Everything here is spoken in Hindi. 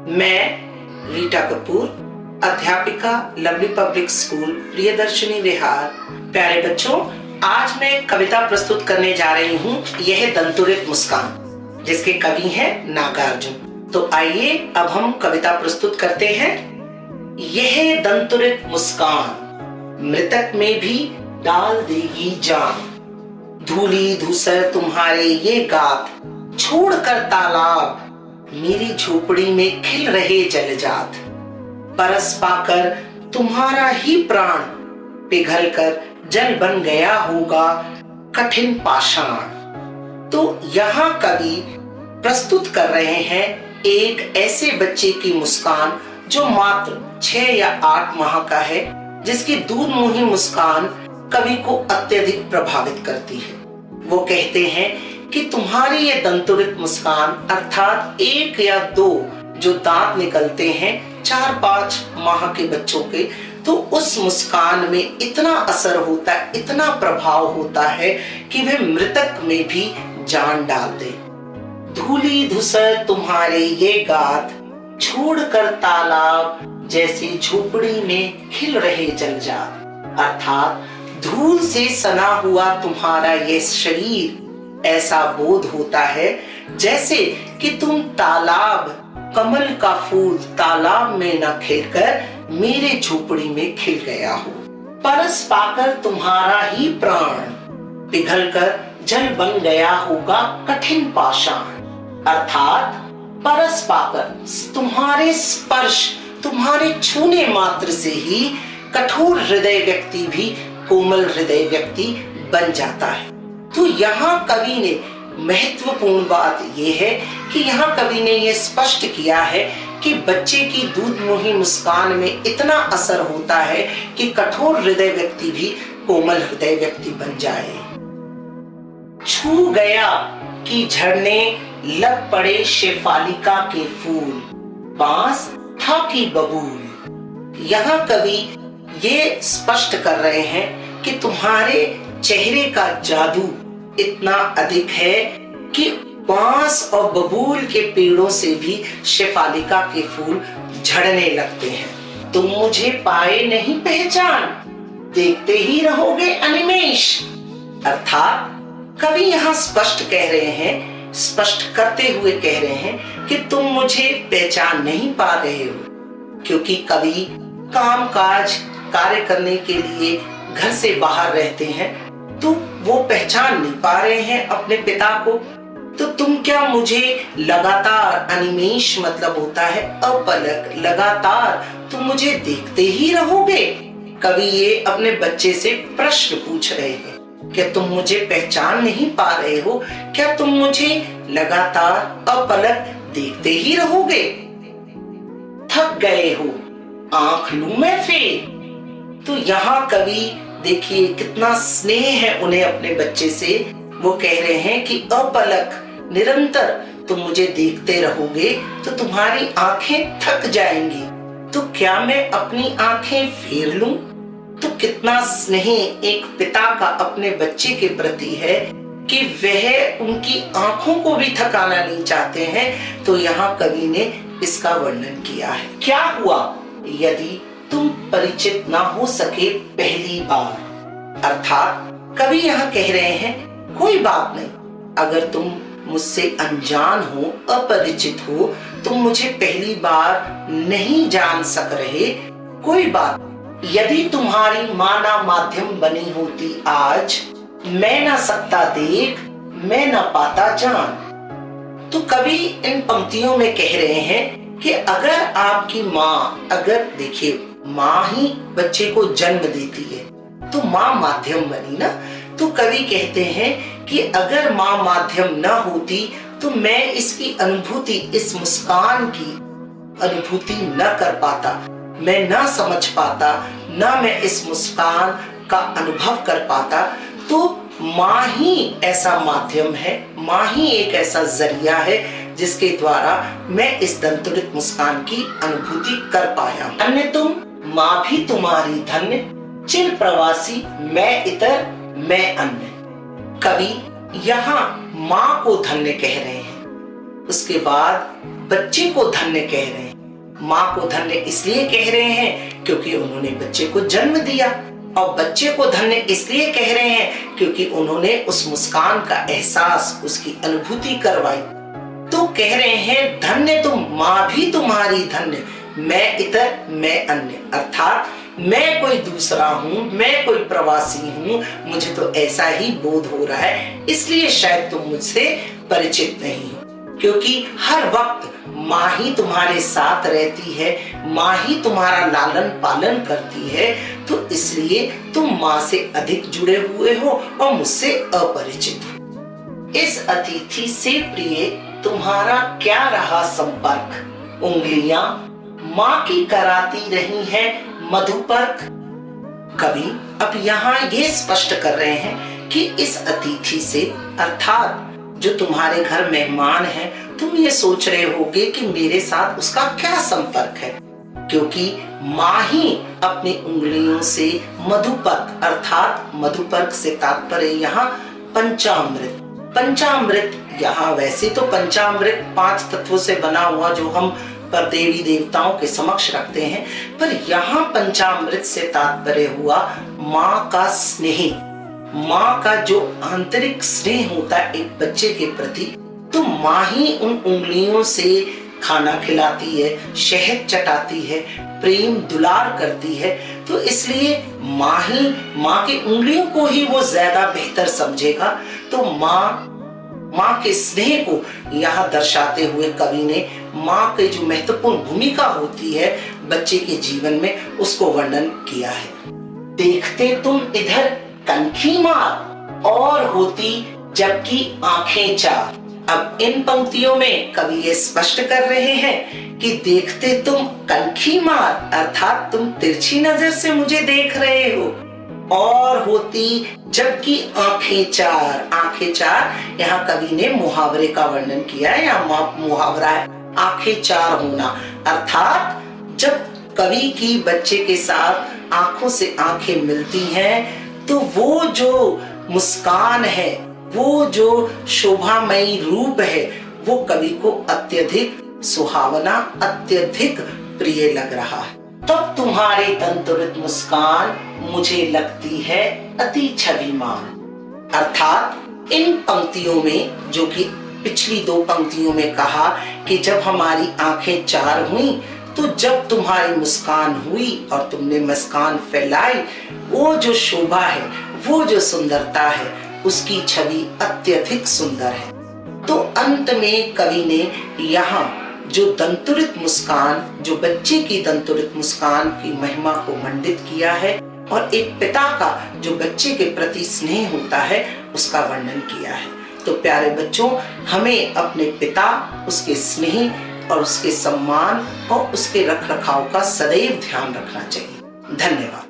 मैं रीटा कपूर, अध्यापिका लवली पब्लिक स्कूल प्रियदर्शनी विहार। प्यारे बच्चों, आज मैं कविता प्रस्तुत करने जा रही हूँ। यह दंतुरित मुस्कान, जिसके कवि हैं नागार्जुन। तो आइए अब हम कविता प्रस्तुत करते हैं। यह दंतुरित मुस्कान मृतक में भी डाल देगी जान, धूली धूसर तुम्हारे ये गात, छोड़कर तालाब मेरी झोपड़ी में खिल रहे जलजात। परस पाकर तुम्हारा ही प्राण पिघल कर जल बन गया होगा कठिन पाषाण। तो यहाँ कवि प्रस्तुत कर रहे हैं एक ऐसे बच्चे की मुस्कान जो मात्र 6 या 8 माह का है, जिसकी दूध मुही मुस्कान कवि को अत्यधिक प्रभावित करती है। वो कहते हैं कि तुम्हारी ये दंतुरित मुस्कान अर्थात 1 या 2 जो दांत निकलते हैं 4-5 माह के बच्चों के, तो उस मुस्कान में इतना असर होता है, इतना प्रभाव होता है कि वह मृतक में भी जान डाल दे। धूली धूसर तुम्हारे ये गात, छोड़कर तालाब जैसे झोपड़ी में खिल रहे जलजात। अर्थात धूल से सना हुआ तुम्हारा ये शरीर ऐसा बोध होता है जैसे कि तुम तालाब, कमल का फूल तालाब में न खिलकर मेरे झोपड़ी में खिल गया हो। परस पाकर तुम्हारा ही प्राण पिघलकर जल बन गया होगा कठिन पाषाण। अर्थात परस पाकर तुम्हारे स्पर्श, तुम्हारे छूने मात्र से ही कठोर हृदय व्यक्ति भी कोमल हृदय व्यक्ति बन जाता है। तो यहाँ कवि ने महत्वपूर्ण बात यह है कि यहाँ कवि ने यह स्पष्ट किया है कि बच्चे की दूध मुही मुस्कान में इतना असर होता है कि कठोर हृदय व्यक्ति भी कोमल हृदय व्यक्ति बन जाए। छू गया कि झड़ने लग पड़े शेफालिका के फूल, बांस था कि बबूल। यहाँ कवि ये स्पष्ट कर रहे हैं कि तुम्हारे चेहरे का जादू इतना अधिक है कि बांस और बबूल के पेड़ों से भी शेफालिका के फूल झड़ने लगते हैं। तुम मुझे पाए नहीं पहचान, देखते ही रहोगे अनिमेष। अर्थात कवि यहाँ स्पष्ट कह रहे हैं, स्पष्ट करते हुए कह रहे हैं कि तुम मुझे पहचान नहीं पा रहे हो, क्योंकि कवि कामकाज कार्य करने के लिए घर से बाहर रहते हैं, तो वो पहचान नहीं पा रहे हैं अपने पिता को। तो तुम क्या मुझे लगातार, अनिमेष मतलब होता है अपलक, लगातार तुम मुझे देखते ही रहोगे। कवि ये अपने बच्चे से प्रश्न पूछ रहे हैं, क्या तुम मुझे पहचान नहीं पा रहे हो? क्या तुम मुझे लगातार अपलक देखते ही रहोगे? थक गए हो, आंख लूं मैं फिर? तो यहाँ कवि देखिए कितना स्नेह है उन्हें अपने बच्चे से। वो कह रहे हैं कि अपलक निरंतर तुम मुझे देखते रहोगे तो तुम्हारी आंखें थक जाएंगी, तो क्या मैं अपनी आंखें फेर लूं? तो कितना स्नेह एक पिता का अपने बच्चे के प्रति है कि वह उनकी आंखों को भी थकाना नहीं चाहते हैं। तो यहाँ कवि ने इसका वर्णन किया है। क्या हुआ यदि तुम परिचित ना हो सके पहली बार? अर्थात कवि यहाँ कह रहे हैं कोई बात नहीं, अगर तुम मुझसे अनजान हो, अपरिचित हो, तुम मुझे पहली बार नहीं जान सक रहे, कोई बात। यदि तुम्हारी माँ ना माध्यम बनी होती आज, मैं ना सकता देख, मैं ना पाता जान। तो कवि इन पंक्तियों में कह रहे हैं कि अगर आपकी माँ, अगर देखिए माँ ही बच्चे को जन्म देती है तो माँ माध्यम बनी ना। तो कवि कहते हैं कि अगर माँ माध्यम न होती तो मैं इसकी अनुभूति, इस मुस्कान की अनुभूति न कर पाता, मैं न समझ पाता, न मैं इस मुस्कान का अनुभव कर पाता। तो माँ ही ऐसा माध्यम है, माँ ही एक ऐसा जरिया है जिसके द्वारा मैं इस दंतुरित मुस्कान की अनुभूति कर पाया। अन्य तुम माँ भी तुम्हारी धन्य, चिर प्रवासी मैं इतर मैं अन्य। कवि यहाँ माँ को धन्य कह रहे हैं, उसके बाद बच्चे को धन्य कह रहे हैं। माँ को धन्य इसलिए कह रहे हैं क्योंकि उन्होंने बच्चे को जन्म दिया, और बच्चे को धन्य इसलिए कह रहे हैं क्योंकि उन्होंने उस मुस्कान का एहसास, उसकी अनुभूति करवाई। तो कह रहे हैं धन्य तुम, माँ भी तुम्हारी धन्य, मैं इतर मैं अन्य, अर्थात मैं कोई दूसरा हूँ, मैं कोई प्रवासी हूँ, मुझे तो ऐसा ही बोध हो रहा है, इसलिए शायद तुम मुझसे परिचित नहीं हो। क्योंकि हर वक्त माँ ही तुम्हारे साथ रहती है, माँ ही तुम्हारा लालन पालन करती है, तो इसलिए तुम माँ से अधिक जुड़े हुए हो और मुझसे अपरिचित हो। इस अतिथि से प्रिय तुम्हारा क्या रहा संपर्क, उंगलियां माँ की कराती रही हैं मधुपर्क। कवि अब यहाँ ये स्पष्ट कर रहे हैं कि इस अतिथि से, अर्थात जो तुम्हारे घर मेहमान है, तुम ये सोच रहे होगे कि मेरे साथ उसका क्या संपर्क है, क्योंकि माँ ही अपनी उंगलियों से मधुपर्क, अर्थात मधुपर्क से तात्पर्य यहाँ पंचामृत। पंचामृत यहाँ वैसे तो पंचामृत 5 तत्वों से बना हुआ जो हम पर देवी देवताओं के समक्ष रखते हैं, पर यहाँ पंचामृत से तात्पर्य हुआ माँ का स्नेह, माँ का जो आंतरिक स्नेह होता है एक बच्चे के प्रति, तो माँ ही उन उंगलियों से खाना खिलाती है, शहद चटाती है, प्रेम दुलार करती है, तो इसलिए माँ की उंगलियों को ही वो ज्यादा बेहतर समझेगा। तो माँ के स्नेह को यहाँ दर्शाते हुए कवि ने माँ की जो महत्वपूर्ण भूमिका होती है बच्चे के जीवन में, उसको वर्णन किया है। देखते तुम इधर कनखी मार और होती जबकि आंखें चार। अब इन पंक्तियों में कवि ये स्पष्ट कर रहे हैं कि देखते तुम कनखी मार, अर्थात तुम तिरछी नजर से मुझे देख रहे हो, और होती जबकि आंखें चार। आंखें चार यहाँ कवि ने मुहावरे का वर्णन किया है, यहाँ मुहावरा है आंखें चार होना, अर्थात जब कवि की बच्चे के साथ आंखों से आंखें मिलती हैं तो वो जो मुस्कान है, वो जो शोभामयी रूप है, वो कवि को अत्यधिक सुहावना, अत्यधिक प्रिय लग रहा है। तब तुम्हारे दंतुरित मुस्कान मुझे लगती है अति छविमान। अर्थात इन पंक्तियों में, जो कि पिछली 2 पंक्तियों में कहा कि जब हमारी आंखें चार हुई, तो जब तुम्हारी मुस्कान हुई और तुमने मुस्कान फैलाई, वो जो शोभा है, वो जो सुंदरता है, उसकी छवि अत्यधिक सुंदर है। तो अंत में कवि ने यहाँ जो दंतुरित मुस्कान, जो बच्चे की दंतुरित मुस्कान की महिमा को मंडित किया है, और एक पिता का जो बच्चे के प्रति स्नेह होता है उसका वर्णन किया है। तो प्यारे बच्चों, हमें अपने पिता, उसके स्नेह और उसके सम्मान और उसके रख रखाव का सदैव ध्यान रखना चाहिए। धन्यवाद।